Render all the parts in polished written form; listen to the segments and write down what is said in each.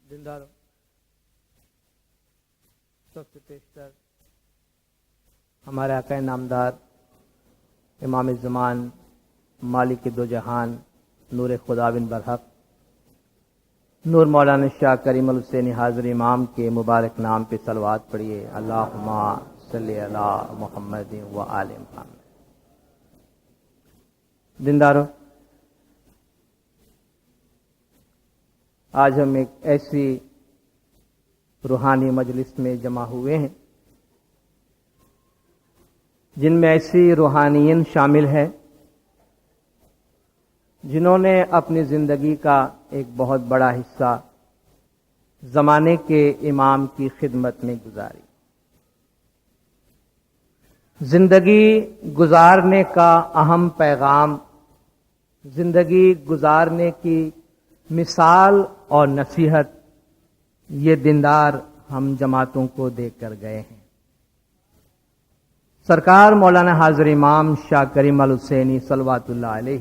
دینداروں، سب سے پیشتر ہمارے آقا نامدار امام زمان مالک دو جہان نور خدا بن برحق نور مولانا شاہ کریم الحسینی حاضر امام کے مبارک نام پہ صلوات پڑھیے۔ اللہم صلی علی محمد و آل محمد۔ دینداروں، آج ہم ایک ایسی روحانی مجلس میں جمع ہوئے ہیں جن میں ایسی روحانیین شامل ہے جنہوں نے اپنی زندگی کا ایک بہت بڑا حصہ زمانے کے امام کی خدمت میں گزاری۔ زندگی گزارنے کا اہم پیغام، زندگی گزارنے کی مثال اور نصیحت یہ دیندار ہم جماعتوں کو دے کر گئے ہیں۔ سرکار مولانا حاضر امام شاہ کریم الحسینی صلوات اللہ علیہ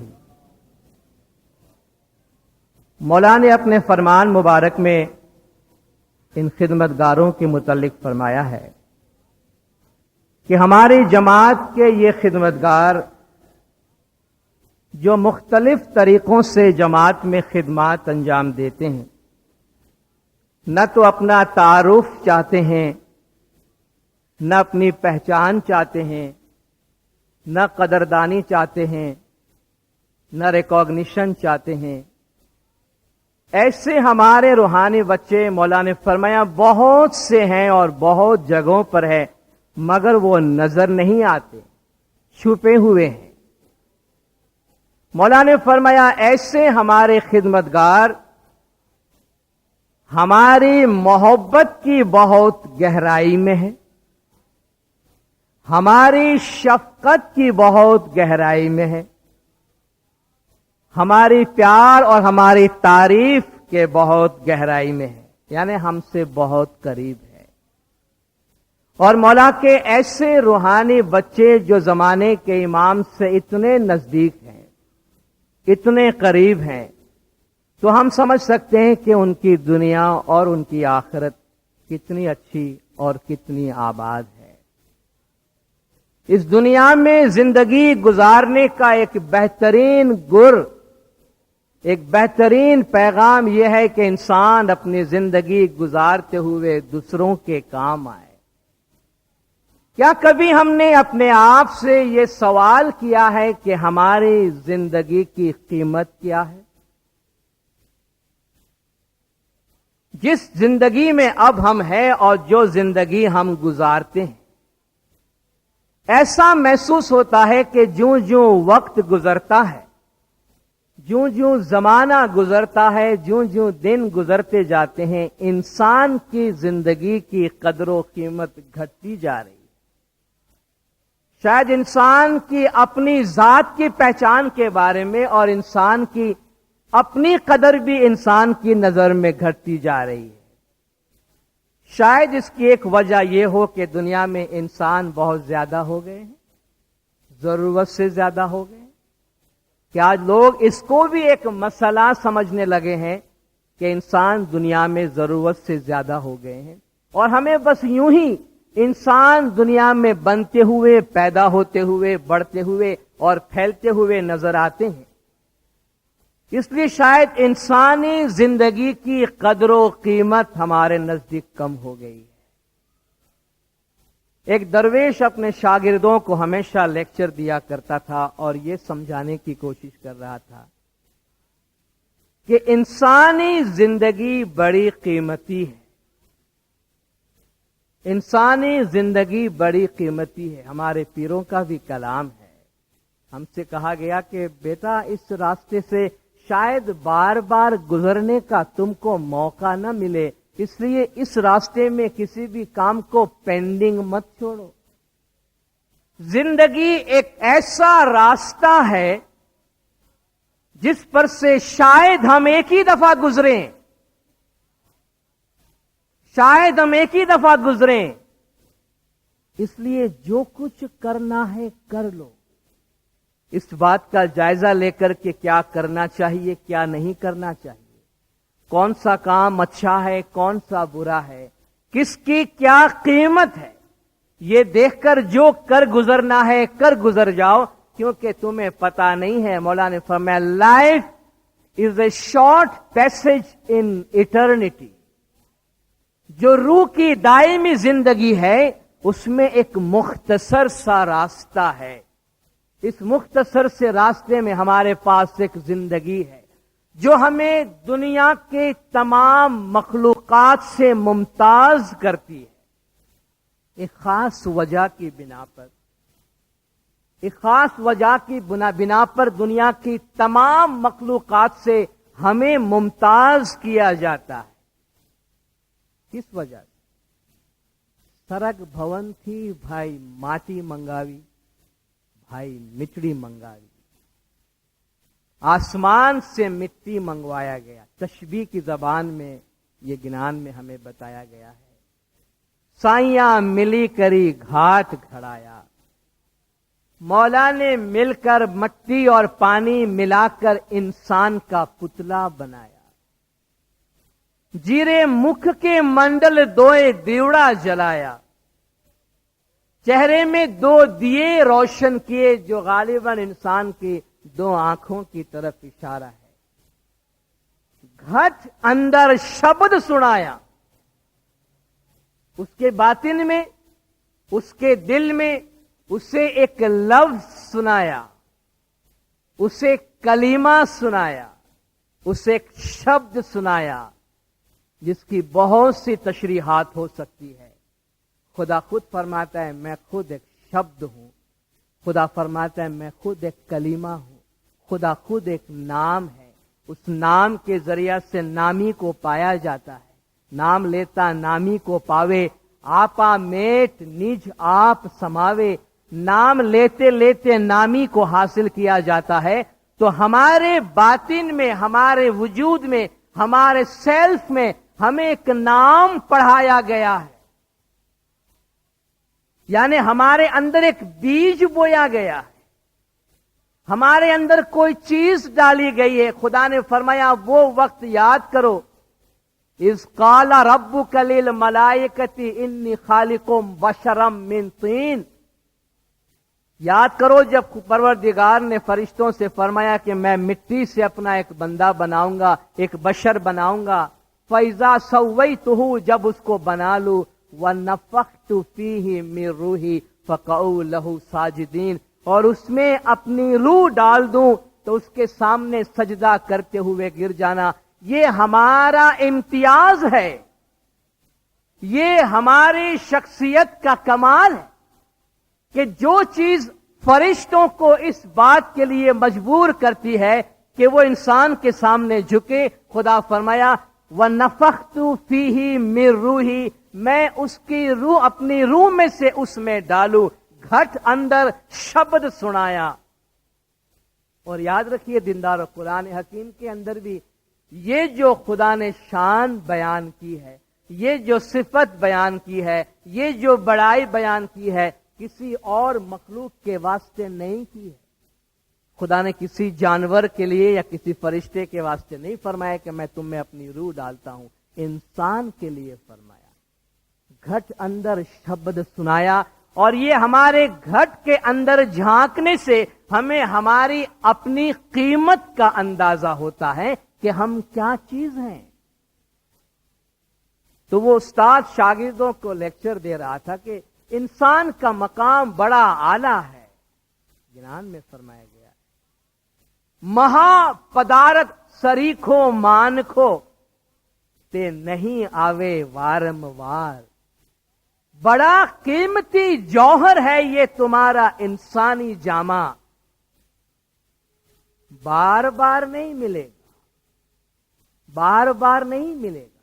مولانا نے اپنے فرمان مبارک میں ان خدمتگاروں کے متعلق فرمایا ہے کہ ہماری جماعت کے یہ خدمتگار جو مختلف طریقوں سے جماعت میں خدمات انجام دیتے ہیں، نہ تو اپنا تعارف چاہتے ہیں، نہ اپنی پہچان چاہتے ہیں، نہ قدردانی چاہتے ہیں، نہ ریکگنیشن چاہتے ہیں۔ ایسے ہمارے روحانی بچے مولا نے فرمایا بہت سے ہیں اور بہت جگہوں پر ہے، مگر وہ نظر نہیں آتے، چھپے ہوئے ہیں۔ مولا نے فرمایا ایسے ہمارے خدمتگار ہماری محبت کی بہت گہرائی میں ہے، ہماری شفقت کی بہت گہرائی میں ہے، ہماری پیار اور ہماری تعریف کے بہت گہرائی میں ہے، یعنی ہم سے بہت قریب ہے۔ اور مولا کے ایسے روحانی بچے جو زمانے کے امام سے اتنے نزدیک ہیں، اتنے قریب ہیں، تو ہم سمجھ سکتے ہیں کہ ان کی دنیا اور ان کی آخرت کتنی اچھی اور کتنی آباد ہے۔ اس دنیا میں زندگی گزارنے کا ایک بہترین گر، ایک بہترین پیغام یہ ہے کہ انسان اپنی زندگی گزارتے ہوئے دوسروں کے کام آئے۔ کیا کبھی ہم نے اپنے آپ سے یہ سوال کیا ہے کہ ہماری زندگی کی قیمت کیا ہے؟ جس زندگی میں اب ہم ہیں اور جو زندگی ہم گزارتے ہیں، ایسا محسوس ہوتا ہے کہ جوں جوں وقت گزرتا ہے، جوں جوں زمانہ گزرتا ہے، جوں جوں دن گزرتے جاتے ہیں، انسان کی زندگی کی قدر و قیمت گھٹتی جا رہی ہے۔ شاید انسان کی اپنی ذات کی پہچان کے بارے میں اور انسان کی اپنی قدر بھی انسان کی نظر میں گھٹتی جا رہی ہے۔ شاید اس کی ایک وجہ یہ ہو کہ دنیا میں انسان بہت زیادہ ہو گئے ہیں، ضرورت سے زیادہ ہو گئے ہیں، کہ آج لوگ اس کو بھی ایک مسئلہ سمجھنے لگے ہیں کہ انسان دنیا میں ضرورت سے زیادہ ہو گئے ہیں، اور ہمیں بس یوں ہی انسان دنیا میں بنتے ہوئے، پیدا ہوتے ہوئے، بڑھتے ہوئے اور پھیلتے ہوئے نظر آتے ہیں۔ اس لیے شاید انسانی زندگی کی قدر و قیمت ہمارے نزدیک کم ہو گئی ہے۔ ایک درویش اپنے شاگردوں کو ہمیشہ لیکچر دیا کرتا تھا اور یہ سمجھانے کی کوشش کر رہا تھا کہ انسانی زندگی بڑی قیمتی ہے، انسانی زندگی بڑی قیمتی ہے۔ ہمارے پیروں کا بھی کلام ہے، ہم سے کہا گیا کہ بیٹا اس راستے سے شاید بار بار گزرنے کا تم کو موقع نہ ملے، اس لیے اس راستے میں کسی بھی کام کو پینڈنگ مت چھوڑو۔ زندگی ایک ایسا راستہ ہے جس پر سے شاید ہم ایک ہی دفعہ گزریں، شاید ہم ایک ہی دفعہ گزریں، اس لیے جو کچھ کرنا ہے کر لو۔ اس بات کا جائزہ لے کر کے کیا کرنا چاہیے، کیا نہیں کرنا چاہیے، کون سا کام اچھا ہے کون سا برا ہے، کس کی کیا قیمت ہے، یہ دیکھ کر جو کر گزرنا ہے کر گزر جاؤ، کیونکہ تمہیں پتا نہیں ہے۔ مولا نے فرمایا life is a short passage in eternity, جو روح کی دائمی زندگی ہے اس میں ایک مختصر سا راستہ ہے، اس مختصر سے راستے میں ہمارے پاس ایک زندگی ہے جو ہمیں دنیا کے تمام مخلوقات سے ممتاز کرتی ہے۔ ایک خاص وجہ کی بنا پر، ایک خاص وجہ کی بنا پر دنیا کی تمام مخلوقات سے ہمیں ممتاز کیا جاتا ہے۔ کس وجہ سے؟ سرگ بھون تھی بھائی ماٹی منگاوی، بھائی مٹی منگاوی، آسمان سے مٹی منگوایا گیا۔ تشبیہ کی زبان میں یہ گنان میں ہمیں بتایا گیا ہے۔ سائیاں ملی کری گھاٹ گھڑایا، مولا نے مل کر مٹی اور پانی ملا کر انسان کا پتلا بنایا۔ جیرے مکھ کے منڈل دوئے دیوڑا جلایا، چہرے میں دو دیے روشن کیے جو غالباً انسان کی دو آنکھوں کی طرف اشارہ ہے۔ گھٹ اندر شبد سنایا، اس کے باطن میں، اس کے دل میں اسے ایک لفظ سنایا، اسے کلمہ سنایا، اسے ایک شبد سنایا جس کی بہت سی تشریحات ہو سکتی ہے۔ خدا خود فرماتا ہے میں خود ایک شبد ہوں، خدا فرماتا ہے میں خود ایک کلمہ ہوں، خدا خود ایک نام ہے، اس نام کے ذریعہ سے نامی کو پایا جاتا ہے۔ نام لیتا نامی کو پاوے، آپا میٹ نج آپ سماوے، نام لیتے لیتے نامی کو حاصل کیا جاتا ہے۔ تو ہمارے باطن میں، ہمارے وجود میں، ہمارے سیلف میں ہمیں ایک نام پڑھایا گیا ہے، یعنی ہمارے اندر ایک بیج بویا گیا ہے، ہمارے اندر کوئی چیز ڈالی گئی ہے۔ خدا نے فرمایا وہ وقت یاد کرو اذ قال ربک للملائکۃ انی خالق بشرا من طین، یاد کرو جب پروردگار نے فرشتوں سے فرمایا کہ میں مٹی سے اپنا ایک بندہ بناؤں گا، ایک بشر بناؤں گا۔ فَإِذَا سَوَّيْتُهُ، جب اس کو بنا لوں، وَنَفَخْتُ فِيهِ مِن رُوحِي فَقَعُوا لَهُ سَاجِدِينَ، اور اس میں اپنی روح ڈال دوں تو اس کے سامنے سجدہ کرتے ہوئے گر جانا۔ یہ ہمارا امتیاز ہے، یہ ہماری شخصیت کا کمال ہے کہ جو چیز فرشتوں کو اس بات کے لیے مجبور کرتی ہے کہ وہ انسان کے سامنے جھکے، خدا فرمایا وَنَفَخْتُ فِيهِ مِن رُوحِي، میں اس کی روح اپنی روح میں سے اس میں ڈالوں۔ گھٹ اندر شبد سنایا۔ اور یاد رکھیے دیندار قرآن حکیم کے اندر بھی یہ جو خدا نے شان بیان کی ہے، یہ جو صفت بیان کی ہے، یہ جو بڑائی بیان کی ہے، کسی اور مخلوق کے واسطے نہیں کی ہے۔ خدا نے کسی جانور کے لیے یا کسی فرشتے کے واسطے نہیں فرمایا کہ میں تم میں اپنی روح ڈالتا ہوں، انسان کے لیے فرمایا۔ گھٹ اندر شبد سنایا، اور یہ ہمارے گھٹ کے اندر جھانکنے سے ہمیں ہماری اپنی قیمت کا اندازہ ہوتا ہے کہ ہم کیا چیز ہیں۔ تو وہ استاد شاگردوں کو لیکچر دے رہا تھا کہ انسان کا مقام بڑا اعلیٰ ہے، جنان میں فرمایا گیا مہا پدارت سریکھو مانکھو تے نہیں آوے وارموار، بڑا قیمتی جوہر ہے یہ تمہارا انسانی جامہ، بار بار نہیں ملے گا، بار بار نہیں ملے گا۔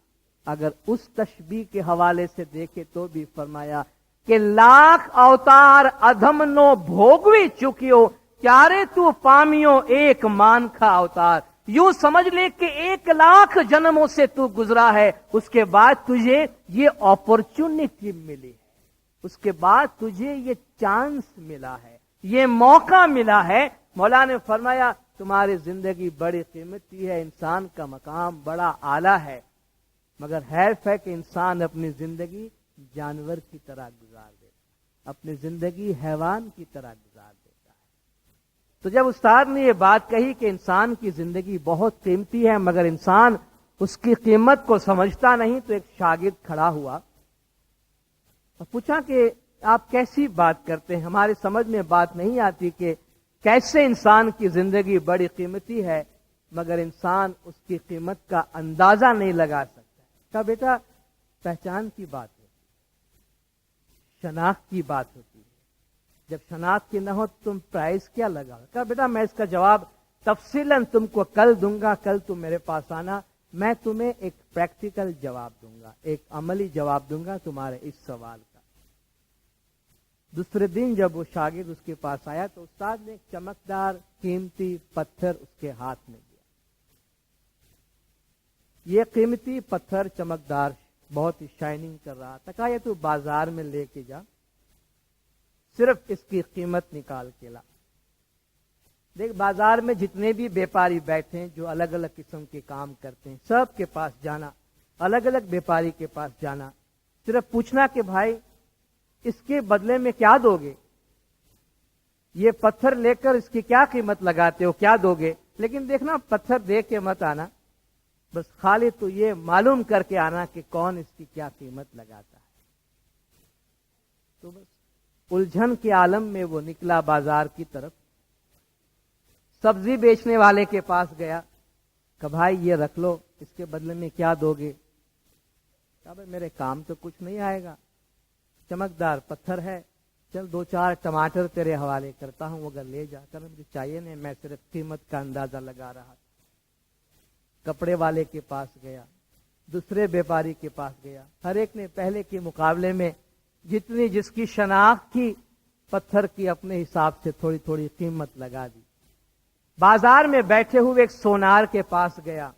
اگر اس تشبیہ کے حوالے سے دیکھے تو بھی فرمایا کہ لاکھ اوتار ادھم نو بھوگوی چکیو، چارے تو پامیوں ایک مان کا اوتار۔ یوں سمجھ لے کہ 1,00,000 جنموں سے تو گزرا ہے، اس کے بعد تجھے یہ اپرچونٹی ملی ہے، اس کے بعد تجھے یہ چانس ملا ہے، یہ موقع ملا ہے۔ مولا نے فرمایا تمہاری زندگی بڑی قیمتی ہے، انسان کا مقام بڑا اعلیٰ ہے، مگر حیف ہے کہ انسان اپنی زندگی جانور کی طرح گزار دیتا ہے، اپنی زندگی حیوان کی طرح گزار دیتا ہے۔ تو جب استاد نے یہ بات کہی کہ انسان کی زندگی بہت قیمتی ہے مگر انسان اس کی قیمت کو سمجھتا نہیں، تو ایک شاگرد کھڑا ہوا اور پوچھا کہ آپ کیسی بات کرتے ہیں، ہماری سمجھ میں بات نہیں آتی کہ کیسے انسان کی زندگی بڑی قیمتی ہے مگر انسان اس کی قیمت کا اندازہ نہیں لگا سکتا۔ کہا بیٹا پہچان کی بات ہوتی ہے، شناخت کی بات ہوتی ہے، جب شناخت کی نہ ہو تم پرائز کیا لگا؟ کہا بیٹا میں اس کا جواب تفصیلاً تم کو کل دوں گا، کل تم میرے پاس آنا، میں تمہیں ایک پریکٹیکل جواب دوں گا، ایک عملی جواب دوں گا تمہارے اس سوال کا۔ دوسرے دن جب وہ شاگرد اس کے پاس آیا تو استاد نے ایک چمکدار قیمتی پتھر اس کے ہاتھ میں دیا۔ یہ قیمتی پتھر چمکدار بہت ہی شائننگ کر رہا تھا، کہا یہ تو بازار میں لے کے جا، صرف اس کی قیمت نکال کے لا۔ دیکھ بازار میں جتنے بھی بیپاری بیٹھے ہیں جو الگ الگ قسم کے کام کرتے ہیں، سب کے پاس جانا، الگ الگ بیپاری کے پاس جانا، صرف پوچھنا کہ بھائی اس کے بدلے میں کیا دو گے، یہ پتھر لے کر اس کی کیا قیمت لگاتے ہو، کیا دو گے؟ لیکن دیکھنا پتھر دے کے مت آنا، بس خالی تو یہ معلوم کر کے آنا کہ کون اس کی کیا قیمت لگاتا ہے۔ تو بس الجھن کے عالم میں وہ نکلا بازار کی طرف، سبزی بیچنے والے کے پاس گیا کہ بھائی یہ رکھ لو، اس کے بدلے میں کیا دو گے؟ کہا بھائی میرے کام تو کچھ نہیں آئے گا، چمکدار پتھر ہے، چل 2-4 ٹماٹر تیرے حوالے کرتا ہوں، اگر لے جا کر، مجھے چاہیے نہیں، میں صرف قیمت کا اندازہ لگا رہا تھا۔ کپڑے والے کے پاس گیا، دوسرے بیپاری کے پاس گیا، ہر ایک نے پہلے کے مقابلے میں جتنی جس کی شناخت کی پتھر کی اپنے حساب سے تھوڑی تھوڑی قیمت لگا دی۔ بازار میں بیٹھے ہوئے ایک سونار کے پاس گیا،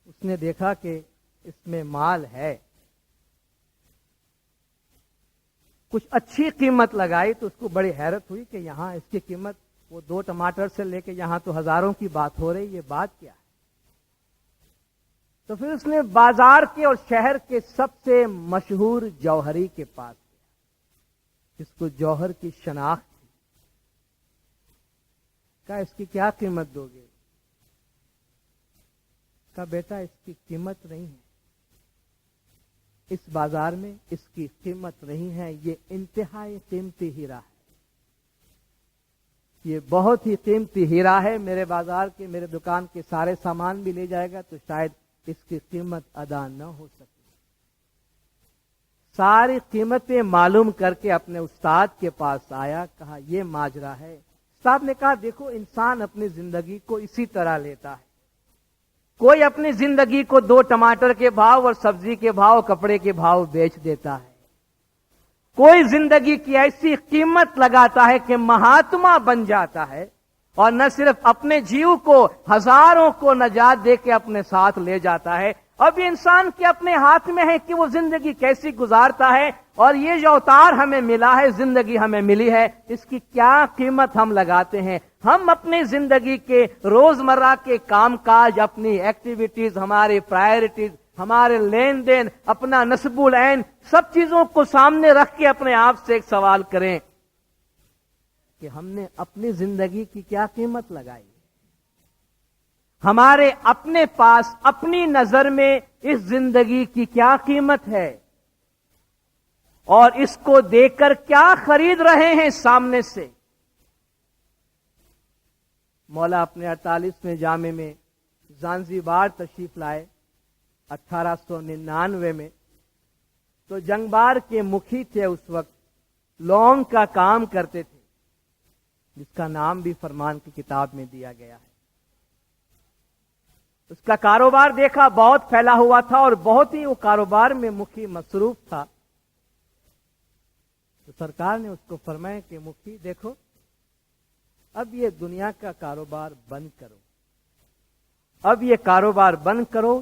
اس نے دیکھا کہ اس میں مال ہے، کچھ اچھی قیمت لگائی تو اس کو بڑی حیرت ہوئی کہ یہاں اس کی قیمت وہ 2 ٹماٹر سے لے کے یہاں تو ہزاروں کی بات ہو رہی، یہ بات کیا ہے؟ تو پھر اس نے بازار کے اور شہر کے سب سے مشہور جوہری کے پاس گیا جس کو جوہر کی شناخت تھی، کہا اس کی کیا قیمت دو گے؟ کہا بیٹا اس کی قیمت نہیں ہے، اس بازار میں اس کی قیمت نہیں ہے، یہ انتہائی قیمتی ہیرا ہے، یہ بہت ہی قیمتی ہیرا ہے، میرے بازار کے میرے دکان کے سارے سامان بھی لے جائے گا تو شاید اس کی قیمت ادا نہ ہو سکے۔ ساری قیمتیں معلوم کر کے اپنے استاد کے پاس آیا، کہا یہ ماجرا ہے۔ استاد نے کہا دیکھو انسان اپنی زندگی کو اسی طرح لیتا ہے، کوئی اپنی زندگی کو 2 ٹماٹر کے بھاؤ اور سبزی کے بھاؤ کپڑے کے بھاؤ بیچ دیتا ہے، کوئی زندگی کی ایسی قیمت لگاتا ہے کہ مہاتما بن جاتا ہے اور نہ صرف اپنے جیو کو ہزاروں کو نجات دے کے اپنے ساتھ لے جاتا ہے۔ اب انسان کے اپنے ہاتھ میں ہے کہ وہ زندگی کیسی گزارتا ہے، اور یہ جو اوتار ہمیں ملا ہے، زندگی ہمیں ملی ہے، اس کی کیا قیمت ہم لگاتے ہیں۔ ہم اپنی زندگی کے روزمرہ کے کام کاج، اپنی ایکٹیویٹیز، ہماری پرائرٹیز، ہمارے لین دین، اپنا نصب العین، سب چیزوں کو سامنے رکھ کے اپنے آپ سے ایک سوال کریں کہ ہم نے اپنی زندگی کی کیا قیمت لگائی؟ ہمارے اپنے پاس اپنی نظر میں اس زندگی کی کیا قیمت ہے، اور اس کو دیکھ کر کیا خرید رہے ہیں سامنے سے؟ مولا اپنے 48ویں جامع میں زانزیبار تشریف لائے 1899 میں، تو جنگبار کے مکھی تھے اس وقت، لونگ کا کام کرتے تھے، جس کا نام بھی فرمان کی کتاب میں دیا گیا ہے۔ اس کا کاروبار دیکھا بہت پھیلا ہوا تھا اور بہت ہی وہ کاروبار میں مکھی مصروف تھا، تو سرکار نے اس کو فرمایا کہ مکھی دیکھو اب یہ دنیا کا کاروبار بند کرو، اب یہ کاروبار بند کرو،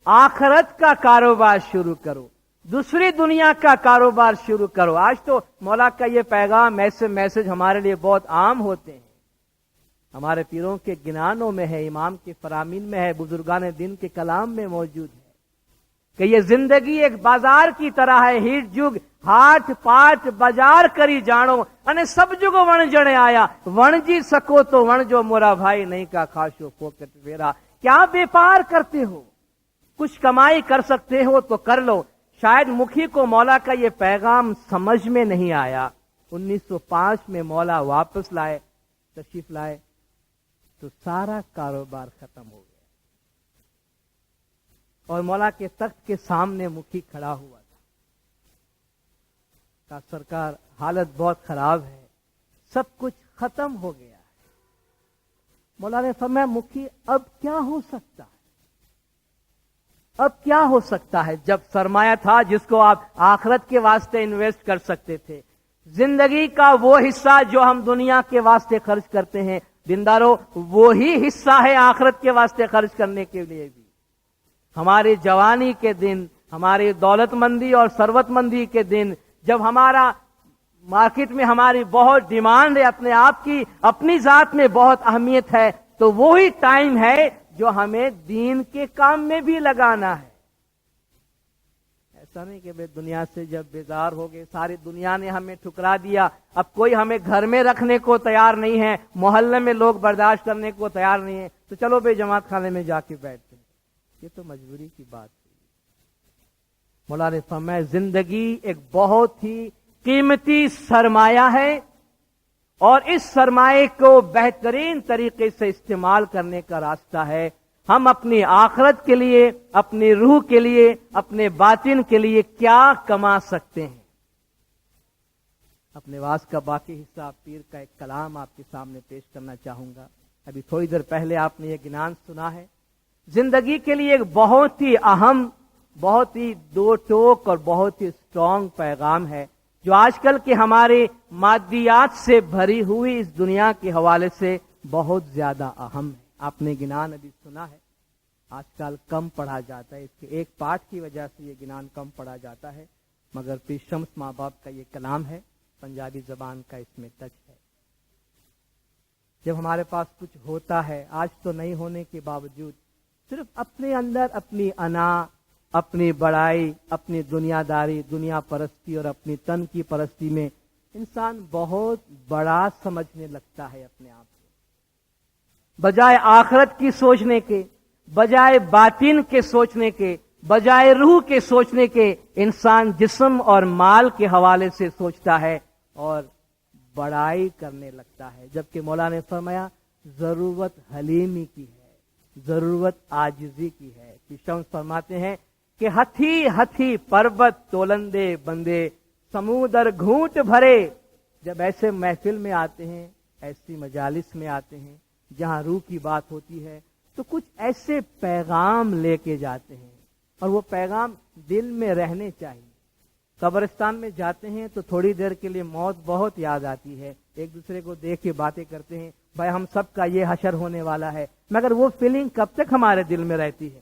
آخرت کا کاروبار شروع کرو، دوسری دنیا کا کاروبار شروع کرو۔ آج تو مولا کا یہ پیغام، ایسے میسج ہمارے لیے بہت عام ہوتے ہیں ہمارے پیروں کے گنانوں میں ہے، امام کے فرامین میں ہے، بزرگان دین کے کلام میں موجود ہے کہ یہ زندگی ایک بازار کی طرح ہے، ہیٹ جگ ہاٹ پاٹ بازار کری جانو અને سب جگ ون جنے آیا ون جی سکو تو ون جو مورا بھائی نہیں کا کھاشو پوکٹ ویرا. کیا بیپار کرتے ہو؟ کچھ کمائی کر سکتے ہو تو کر لو. شاید مکھی کو مولا کا یہ پیغام سمجھ میں نہیں آیا. 1905 میں مولا واپس لائے، تشریف لائے تو سارا کاروبار ختم ہو گیا اور مولا کے تخت کے سامنے مکھی کھڑا ہوا تھا. کہا سرکار حالت بہت خراب ہے، سب کچھ ختم ہو گیا ہے. مولا نے فرمایا مکھی اب کیا ہو سکتا ہے؟ اب کیا ہو سکتا ہے؟ جب سرمایہ تھا جس کو آپ آخرت کے واسطے انویسٹ کر سکتے تھے، زندگی کا وہ حصہ جو ہم دنیا کے واسطے خرچ کرتے ہیں، دینداروں وہی حصہ ہے آخرت کے واسطے خرچ کرنے کے لیے بھی. ہماری جوانی کے دن، ہماری دولت مندی اور ثروت مندی کے دن، جب ہمارا مارکیٹ میں ہماری بہت ڈیمانڈ ہے، اپنے آپ کی اپنی ذات میں بہت اہمیت ہے، تو وہی ٹائم ہے جو ہمیں دین کے کام میں بھی لگانا ہے. ایسا نہیں کہ بھئی دنیا سے جب بیزار ہو گئے، ساری دنیا نے ہمیں ٹھکرا دیا، اب کوئی ہمیں گھر میں رکھنے کو تیار نہیں ہے، محلے میں لوگ برداشت کرنے کو تیار نہیں ہے، تو چلو بھئی جماعت خانے میں جا کے بیٹھتے ہیں. یہ تو مجبوری کی بات ہے. مولا نے فرمایا زندگی ایک بہت ہی قیمتی سرمایہ ہے اور اس سرمایہ کو بہترین طریقے سے استعمال کرنے کا راستہ ہے. ہم اپنی آخرت کے لیے، اپنی روح کے لیے، اپنے باطن کے لیے کیا کما سکتے ہیں. اپنے واز کا باقی حصہ پیر کا ایک کلام آپ کے سامنے پیش کرنا چاہوں گا. ابھی تھوڑی دیر پہلے آپ نے یہ گنان سنا ہے. زندگی کے لیے ایک بہت ہی اہم، بہت ہی دو ٹوک اور بہت ہی اسٹرانگ پیغام ہے جو آج کل کے ہمارے مادیات سے بھری ہوئی اس دنیا کے حوالے سے بہت زیادہ اہم ہے. آپ نے گنان ابھی سنا ہے، آج کل کم پڑھا جاتا ہے، اس کے ایک پارٹ کی وجہ سے یہ گنان کم پڑھا جاتا ہے، مگر پیر شمس ماں باپ کا یہ کلام ہے، پنجابی زبان کا اس میں ٹچ ہے. جب ہمارے پاس کچھ ہوتا ہے، آج تو نہیں ہونے کے باوجود، صرف اپنے اندر اپنی انا، اپنی بڑائی، اپنی دنیا داری، دنیا پرستی اور اپنی تن کی پرستی میں انسان بہت بڑا سمجھنے لگتا ہے اپنے آپ کو. بجائے آخرت کی سوچنے کے، بجائے باطن کے سوچنے کے، بجائے روح کے سوچنے کے، انسان جسم اور مال کے حوالے سے سوچتا ہے اور بڑائی کرنے لگتا ہے. جبکہ مولا نے فرمایا ضرورت حلیمی کی ہے، ضرورت عاجزی کی ہے. شمس فرماتے ہیں کہ ہتھی ہتھی پربت تولندے بندے سمودر گھونٹ بھرے. جب ایسے محفل میں آتے ہیں، ایسی مجالس میں آتے ہیں جہاں روح کی بات ہوتی ہے، تو کچھ ایسے پیغام لے کے جاتے ہیں اور وہ پیغام دل میں رہنے چاہیے. قبرستان میں جاتے ہیں تو تھوڑی دیر کے لیے موت بہت یاد آتی ہے، ایک دوسرے کو دیکھ کے باتیں کرتے ہیں، بھائی ہم سب کا یہ حشر ہونے والا ہے، مگر وہ فیلنگ کب تک ہمارے دل میں رہتی ہے؟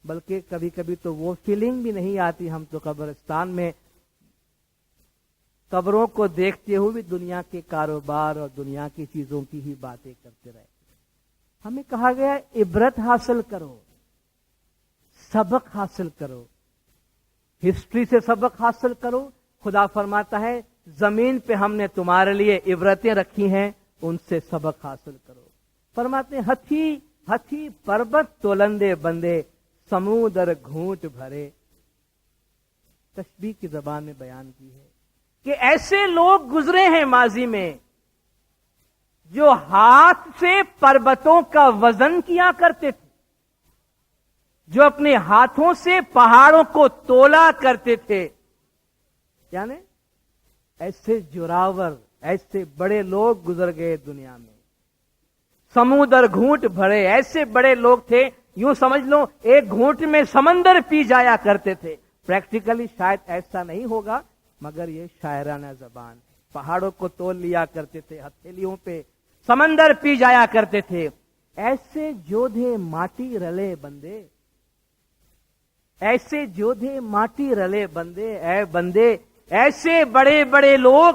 بلکہ کبھی کبھی تو وہ فیلنگ بھی نہیں آتی. ہم تو قبرستان میں قبروں کو دیکھتے ہوئے دنیا کے کاروبار اور دنیا کی چیزوں کی ہی باتیں کرتے رہتے. ہمیں کہا گیا عبرت حاصل کرو، سبق حاصل کرو، ہسٹری سے سبق حاصل کرو. خدا فرماتا ہے زمین پہ ہم نے تمہارے لیے عبرتیں رکھی ہیں، ان سے سبق حاصل کرو. فرماتے ہیں ہتھی ہتھی پربت تولندے بندے سمودر گھونٹ بھرے. تشبیہ کی زبان میں بیان کی ہے کہ ایسے لوگ گزرے ہیں ماضی میں جو ہاتھ سے پربتوں کا وزن کیا کرتے تھے، جو اپنے ہاتھوں سے پہاڑوں کو تولا کرتے تھے. یعنی ایسے جوراور، ایسے بڑے لوگ گزر گئے دنیا میں. سمودر گھونٹ بھرے، ایسے بڑے لوگ تھے، یوں سمجھ لو ایک گھونٹ میں سمندر پی جایا کرتے تھے. پریکٹیکلی شاید ایسا نہیں ہوگا، مگر یہ شاعرانہ زبان. پہاڑوں کو تول لیا کرتے تھے، ہتھیلیوں پہ سمندر پی جایا کرتے تھے. ایسے جودھے ماٹی رلے بندے، ایسے جودھے ماٹی رلے بندے، اے بندے ایسے بڑے بڑے لوگ